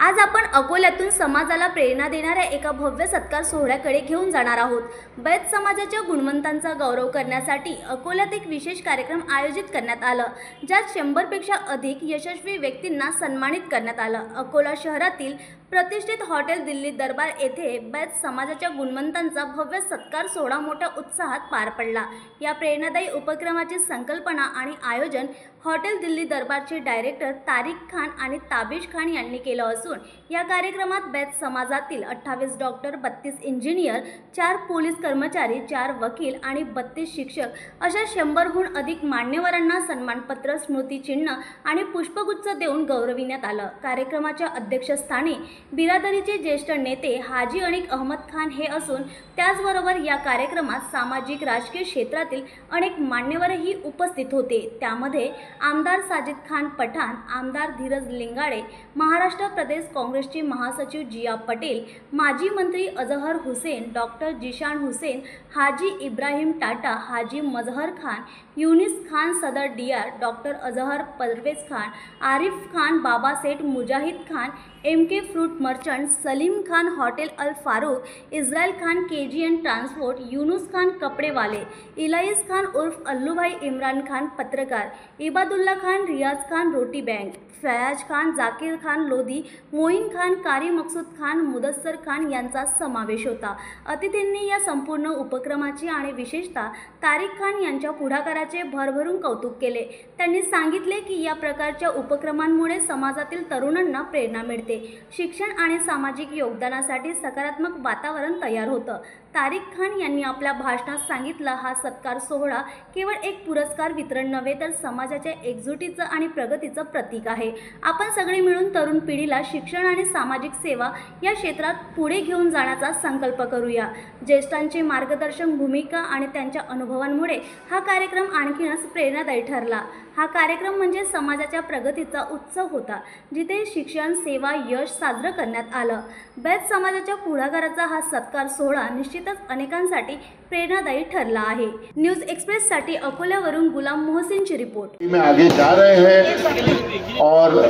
आज आपण अकोल्यातून समाजाला प्रेरणा देणाऱ्या एका भव्य सत्कार सोहळ्याकडे घेऊन जाणार आहोत। बैत समाजाच्या गुणवंतांचा गौरव करण्यासाठी अकोल्यात एक विशेष कार्यक्रम आयोजित करण्यात आला, ज्यात 100 पेक्षा अधिक यशस्वी व्यक्तींना सन्मानित करण्यात आलं। अकोला शहरातील प्रतिष्ठित हॉटेल दिल्ली दरबार येथे बैत समाजाच्या गुणवंतांचा भव्य सत्कार सोहळा मोठ्या उत्साहात पार पडला। या प्रेरणादायी उपक्रमाची संकल्पना आणि आयोजन हॉटेल दिल्ली दरबारचे डायरेक्टर तारिक खान आणि ताबिश खान यांनी केलं असून या कार्यक्रमात बैत समाजातील 28 डॉक्टर, 32 इंजिनियर, 4 पोलीस कर्मचारी, 4 वकील आणि 32 शिक्षक अशा 100हून अधिक मान्यवरांना सन्मानपत्र, स्मृतिचिन्ह आणि पुष्पगुच्छ देऊन गौरविण्यात आलं। कार्यक्रमाच्या अध्यक्षस्थानी बिरादरीचे ज्येष्ठ नेते हाजी अनिक अहमद खान हे असून त्याचबरोबर या कार्यक्रमात सामाजिक राजकीय क्षेत्रातील अनेक मान्यवरही उपस्थित होते। त्यामध्ये आमदार साजिद खान पठाण, आमदार धीरज लिंगाडे, महाराष्ट्र प्रदेश काँग्रेसचे महासचिव जिया पटेल, माजी मंत्री अजहर हुसेन, डॉक्टर जिशान हुसेन, हाजी इब्राहिम टाटा, हाजी मजहर खान, यूनिस खान सदर DR, doctor Azhar Parvez Khan, Arif Khan, Baba Seth, Mujahid Khan, MK fruit merchant, Salim Khan hotel Al Farooq, Israil Khan KGN transport, Yunus Khan कपड़ेवाले, इलाइस खान उर्फ अल्लूभाई इमरान खान पत्रकार, इबादुल्ला खान, रियाज खान रोटी बैंक, फयाज खान, जाकिर खान लोधी, मोइन खान, कारी मकसूद खान, मुदस्सर खान यांचा समावेश होता। अतिथींनी या संपूर्ण उपक्रमाची आणि विशेषतः तारिक खान यांच्या पुढाकाराचे भरभरून कौतुक केले। त्यांनी सांगितले की या प्रकारच्या उपक्रमांमुळे समाजातील तरुणांना प्रेरणा मिळते, शिक्षण आणि सामाजिक योगदानासाठी सकारात्मक वातावरण तयार होतं। तारिक खान यांनी आपल्या भाषणात सांगितलं, हा सत्कार सोहळा केवळ एक पुरस्कार वितरण नव्हे तर समाजाच्या एकजुटीचं आणि प्रगतीचं प्रतीक आहे। आपण सगळे मिळून तरुण पिढीला शिक्षण आणि सामाजिक सेवा या क्षेत्रात पुढे घेऊन जाण्याचा संकल्प करूया। ज्येष्ठांचे मार्गदर्शक भूमिका आणि त्यांच्या अनुभवांमुळे हा कार्यक्रम आणखीनच प्रेरणादायी ठरला। हा कार्यक्रम म्हणजे समाजाच्या प्रगतीचा उत्सव होता, जिथे शिक्षण, सेवा, यश साजरं करण्यात आलं। बैत समाजाच्या पुढाकाराचा हा सत्कार सोहळा निश्चितच अनेकांसाठी प्रेरणादायी ठरला आहे। न्यूज एक्सप्रेस साठी अकोल्यावरून गुलाम मोहसिनची रिपोर्ट। में आगे जा रहे हैं और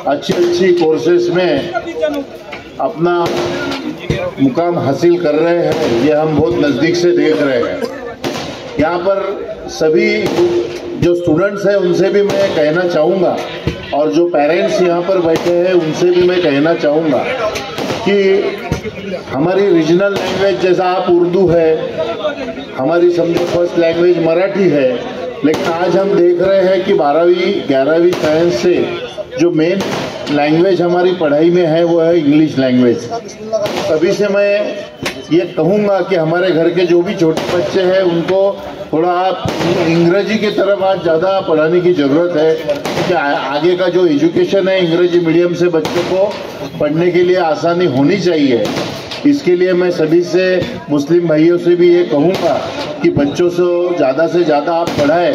अच्छी कोर्सेज में अपना मुकाम हासिल कर रहे हैं, ये हम बहुत नज़दीक से देख रहे हैं। यहाँ पर सभी जो स्टूडेंट्स हैं उनसे भी मैं कहना चाहूँगा और जो पेरेंट्स यहाँ पर बैठे हैं उनसे भी मैं कहना चाहूँगा कि हमारी रीजनल लैंग्वेज जैसा आप उर्दू है, हमारी समझो फर्स्ट लैंग्वेज मराठी है, लेकिन आज हम देख रहे हैं कि 12वीं 11वीं साइंस से जो मेन लैंग्वेज हमारी पढ़ाई में है वो है इंग्लिश लैंग्वेज। तभी से मैं ये कहूँगा कि हमारे घर के जो भी छोटे बच्चे हैं उनको थोड़ा आप अंग्रेजी की तरफ आज ज़्यादा पढ़ाने की ज़रूरत है, क्योंकि आगे का जो एजुकेशन है अंग्रेजी मीडियम से बच्चों को पढ़ने के लिए आसानी होनी चाहिए। इसके लिए मैं सभी से, मुस्लिम भाइयों से भी ये कहूँगा कि बच्चों से ज़्यादा आप पढ़ाएं।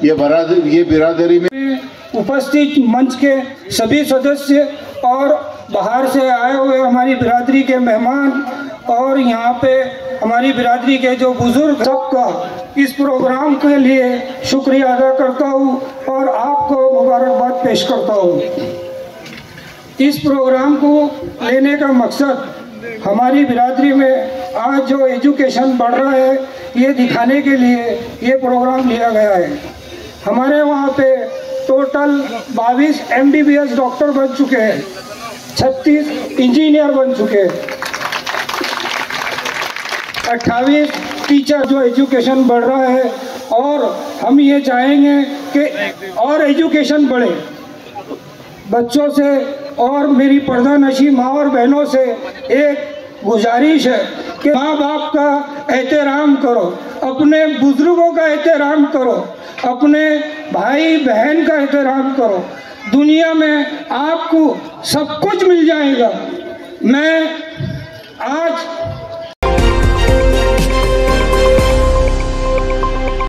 ये बिरादरी में उपस्थित मंच के सभी सदस्य और बाहर से आए हुए हमारी बिरादरी के मेहमान और यहाँ पे हमारी बिरादरी के जो बुजुर्ग, सबका इस प्रोग्राम के लिए शुक्रिया अदा करता हूँ और आपको मुबारकबाद पेश करता हूँ। इस प्रोग्राम को लेने का मकसद हमारी बिरादरी में आज जो एजुकेशन बढ़ रहा है ये दिखाने के लिए ये प्रोग्राम लिया गया है। हमारे वहाँ पे टोटल 22 MBBS डॉक्टर बन चुके हैं, 36 इंजीनियर बन चुके हैं, 28 टीचर जो एजुकेशन बढ़ रहा है और हम ये चाहेंगे कि और एजुकेशन बढ़े बच्चों से। और मेरी पर्दानशी माँ और बहनों से एक गुजारिश है कि माँ बाप का एहतराम करो, अपने बुजुर्गों का एहतराम करो, अपने भाई बहन का एहतराम करो। दुनिया में आपको सब कुछ मिल जाएगा। मैं आज